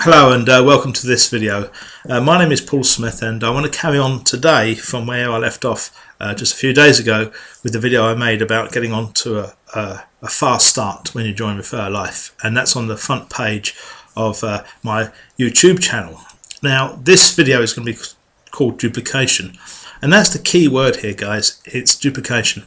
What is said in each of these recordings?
Hello and welcome to this video. My name is Paul Smith and I want to carry on today from where I left off just a few days ago with the video I made about getting on to a fast start when you join Refer Life, and that's on the front page of my YouTube channel. Now this video is going to be called Duplication, and that's the key word here, guys. It's duplication.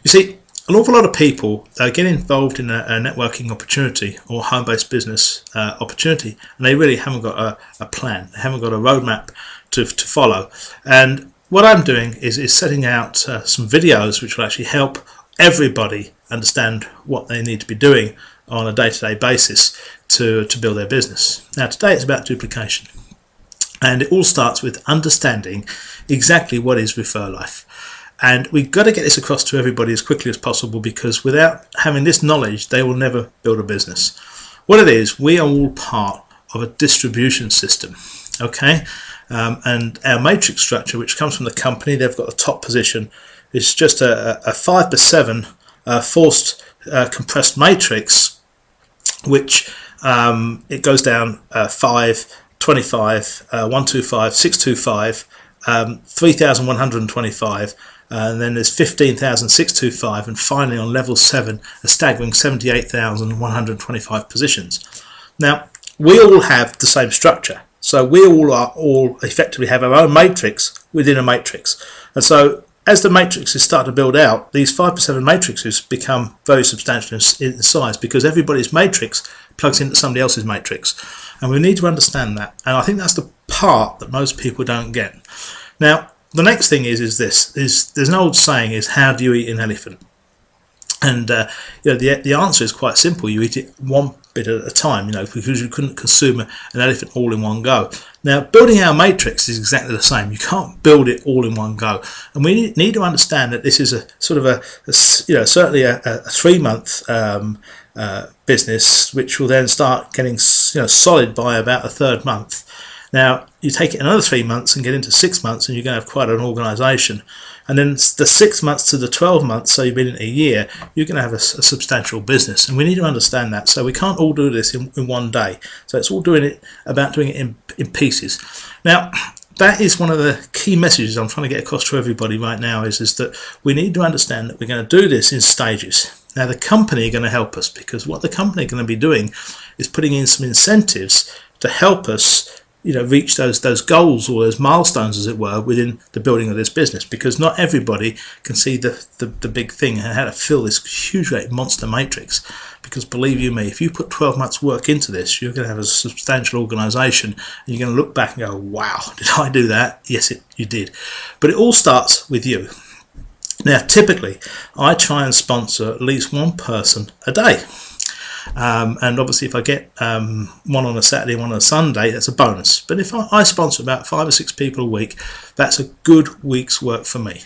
You see, an awful lot of people get involved in a networking opportunity or home-based business opportunity, and they really haven't got a plan. They haven't got a roadmap to follow. And what I'm doing is setting out some videos which will actually help everybody understand what they need to be doing on a day-to-day basis to build their business. Now today it's about duplication, and it all starts with understanding exactly what is Refer Life. And we've got to get this across to everybody as quickly as possible, because without having this knowledge, they will never build a business. What it is, we are all part of a distribution system, okay? And our matrix structure, which comes from the company, they've got the top position, is just a 5x7 forced compressed matrix, which it goes down 5, 25, 125, 625, 3,125, and then there's 15,625, and finally on level 7 a staggering 78,125 positions. Now we all have the same structure, so we all effectively have our own matrix within a matrix, and so as the matrices start to build out, these 5x7 matrices become very substantial in size, because everybody's matrix plugs into somebody else's matrix, and we need to understand that. And I think that's the part that most people don't get. Now the next thing is there's an old saying, is how do you eat an elephant? And you know, the answer is quite simple. You eat it one bit at a time, you know, because you couldn't consume an elephant all in one go. Now building our matrix is exactly the same. You can't build it all in one go, and we need to understand that this is a sort of certainly a 3-month business, which will then start getting solid by about the 3rd month. Now you take it another 3 months and get into 6 months, and you're going to have quite an organisation. And then the 6 months to the 12 months, so you've been in a year, you're going to have a substantial business. And we need to understand that. So we can't all do this in one day. So it's all about doing it in pieces. Now that is one of the key messages I'm trying to get across to everybody right now, is that we need to understand that we're going to do this in stages. Now the company are going to help us, because what the company are going to be doing is putting in some incentives to help us reach those goals, or those milestones as it were, within the building of this business, because not everybody can see the big thing and how to fill this huge great monster matrix. Because believe you me, if you put 12 months work into this, you're going to have a substantial organization, and you're going to look back and go, wow, did I do that? Yes, you did. But it all starts with you. Now typically I try and sponsor at least one person a day. And obviously if I get one on a Saturday, one on a Sunday, that's a bonus. But if I sponsor about 5 or 6 people a week, that's a good week's work for me.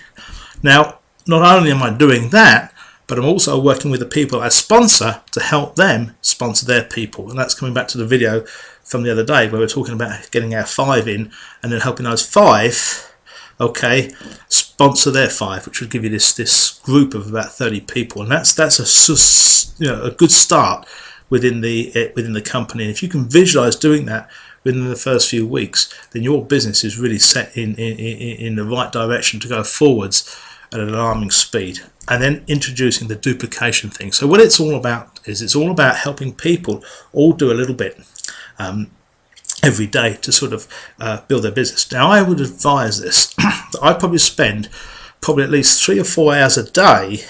Now not only am I doing that, but I'm also working with the people I sponsor to help them sponsor their people. And that's coming back to the video from the other day where we're talking about getting our 5 in, and then helping those 5 sponsor their 5, which would give you this group of about 30 people, and that's a good start within the company. And if you can visualize doing that within the first few weeks, then your business is really set in the right direction to go forwards at an alarming speed. And then introducing the duplication thing. So what it's all about is it's all about helping people all do a little bit every day to sort of build their business. Now I would advise this that I probably spend at least 3 or 4 hours a day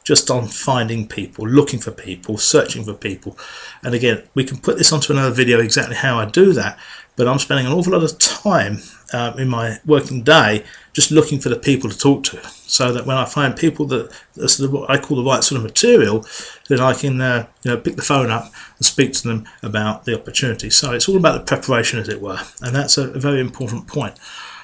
just on finding people, looking for people, searching for people. And again, we can put this onto another video exactly how I do that, but I'm spending an awful lot of time in my working day just looking for the people to talk to, so that when I find people that what I call the right sort of material, then I can pick the phone up and speak to them about the opportunity. So it's all about the preparation, as it were, and that's a very important point.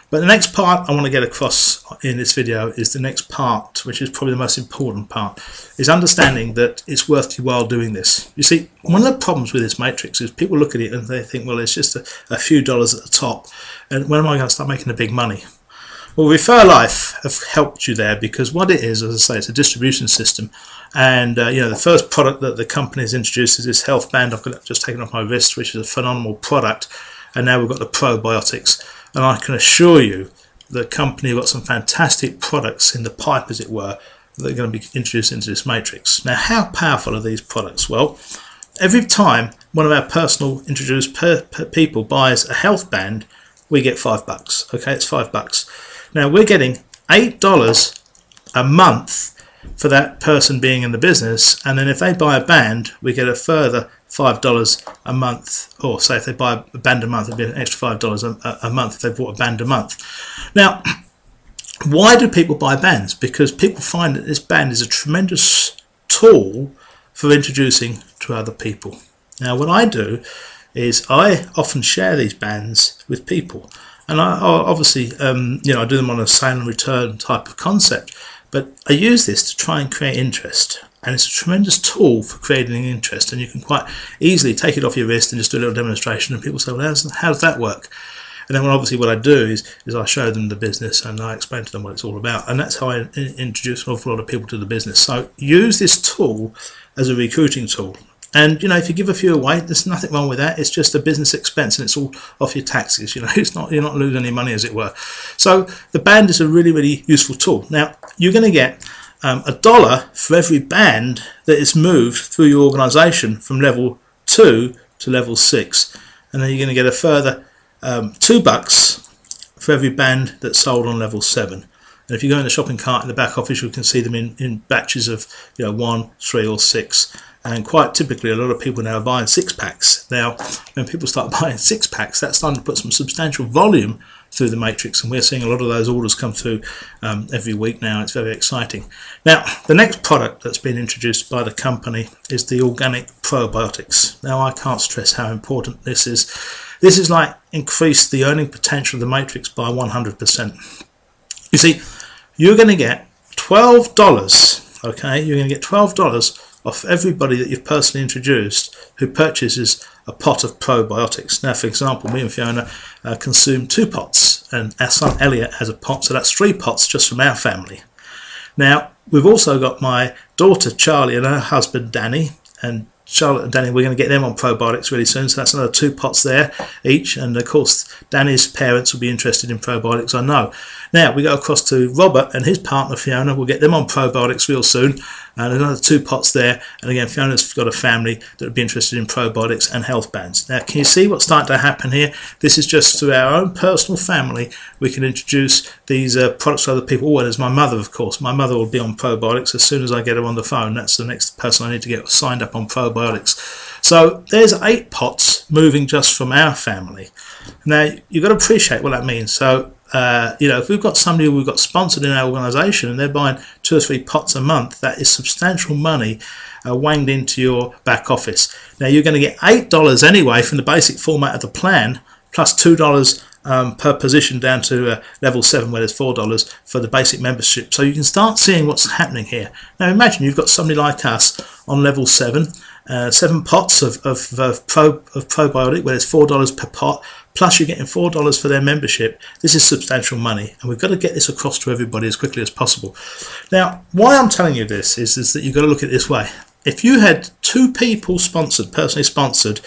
But the next part I want to get across in this video is the next part, which is probably the most important part, is understanding that it's worth your while doing this. You see, one of the problems with this matrix is people look at it and they think, well, it's just a few dollars at the top, and when am I going to start making the big money? Well, Refer Life have helped you there, because what it is, as I say, it's a distribution system. And the first product that the company has introduced is this health band I've just taken off my wrist, which is a phenomenal product. And now we've got the probiotics. And I can assure you the company have got some fantastic products in the pipe, as it were, that are going to be introduced into this matrix. Now, how powerful are these products? Well, every time one of our personal introduced people buys a health band, we get $5. Okay, it's $5. Now we're getting $8 a month for that person being in the business, and then if they buy a band, we get a further $5 a month. Or say if they buy a band a month, it'd be an extra $5 a month if they bought a band a month. Now, why do people buy bands? Because people find that this band is a tremendous tool for introducing to other people. Now, what I do is I often share these bands with people, and I obviously I do them on a sale and return type of concept, but I use this to try and create interest, and it's a tremendous tool for creating interest. And you can quite easily take it off your wrist and just do a little demonstration, and people say, well, how does that work? And then obviously what I do is I show them the business and I explain to them what it's all about, and that's how I introduce an awful lot of people to the business. So use this tool as a recruiting tool. And if you give a few away, there's nothing wrong with that. It's just a business expense, and it's all off your taxes. You're not losing any money, as it were. So the band is a really, really useful tool. Now you're going to get $1 for every band that is moved through your organisation from level 2 to level 6, and then you're going to get a further $2 for every band that's sold on level 7. And if you go in the shopping cart in the back office, you can see them in batches of 1, 3 or 6. And quite typically, a lot of people now are buying 6-packs. Now, when people start buying 6-packs, that's starting to put some substantial volume through the matrix, and we're seeing a lot of those orders come through every week now. It's very exciting. Now, the next product that's been introduced by the company is the organic probiotics. Now, I can't stress how important this is. This is like increase the earning potential of the matrix by 100%. You see, you're going to get $12. Okay, you're going to get $12 off everybody that you've personally introduced who purchases a pot of probiotics. Now, for example, me and Fiona consume 2 pots, and our son Elliot has a pot, so that's 3 pots just from our family. Now, we've also got my daughter Charlie and her husband Danny, and Charlotte and Danny, we're going to get them on probiotics really soon, so that's another 2 pots there each. And of course Danny's parents will be interested in probiotics, I know. Now we go across to Robert and his partner Fiona. We'll get them on probiotics real soon, and another 2 pots there. And again, Fiona's got a family that would be interested in probiotics and health bands. Now, can you see what's starting to happen here? This is just through our own personal family we can introduce these products to other people. Oh, and there's my mother, of course. My mother will be on probiotics as soon as I get her on the phone. That's the next person I need to get signed up on probiotics. So there's 8 pots moving just from our family. Now, you've got to appreciate what that means. So if we've got somebody we've got sponsored in our organisation and they're buying 2 or 3 pots a month, that is substantial money wanged into your back office. Now you're going to get $8 anyway from the basic format of the plan, plus $2 per position down to level 7, where there's $4 for the basic membership. So you can start seeing what's happening here. Now imagine you've got somebody like us on level 7, 7 pots of probiotic, where there's $4 per pot, plus you're getting $4 for their membership. This is substantial money, and we've got to get this across to everybody as quickly as possible. Now, why I'm telling you this is that you've got to look at it this way. If you had 2 people sponsored, personally sponsored,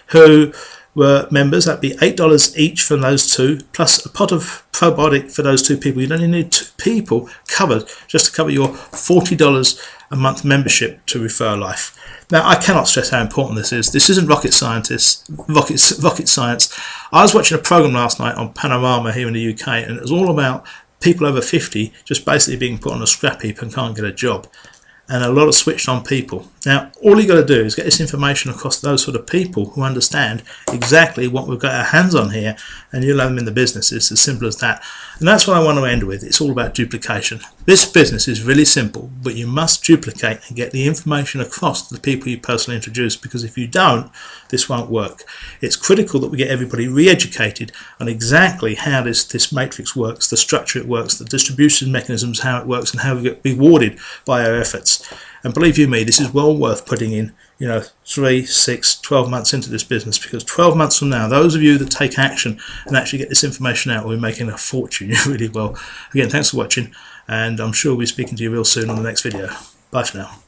who were members, that'd be $8 each from those 2, plus a pot of probiotic for those 2 people. You'd only need 2 people covered just to cover your $40 a month membership to Refer Life. Now, I cannot stress how important this is. This isn't rocket science. I was watching a program last night on Panorama here in the UK, and it was all about people over 50 just basically being put on a scrap heap and can't get a job. And a lot of switched on people. Now, all you got to do is get this information across to those sort of people who understand exactly what we've got our hands on here, and you'll have them in the business. It's as simple as that. And that's what I want to end with. It's all about duplication. This business is really simple, but you must duplicate and get the information across to the people you personally introduce, because if you don't, this won't work. It's critical that we get everybody re-educated on exactly how this matrix works, the structure it works, the distribution mechanisms, how it works, and how we get rewarded by our efforts. And believe you me, this is well worth putting in, 3, 6, 12 months into this business, because 12 months from now, those of you that take action and actually get this information out will be making a fortune. You really will. Again, thanks for watching, and I'm sure we'll be speaking to you real soon on the next video. Bye for now.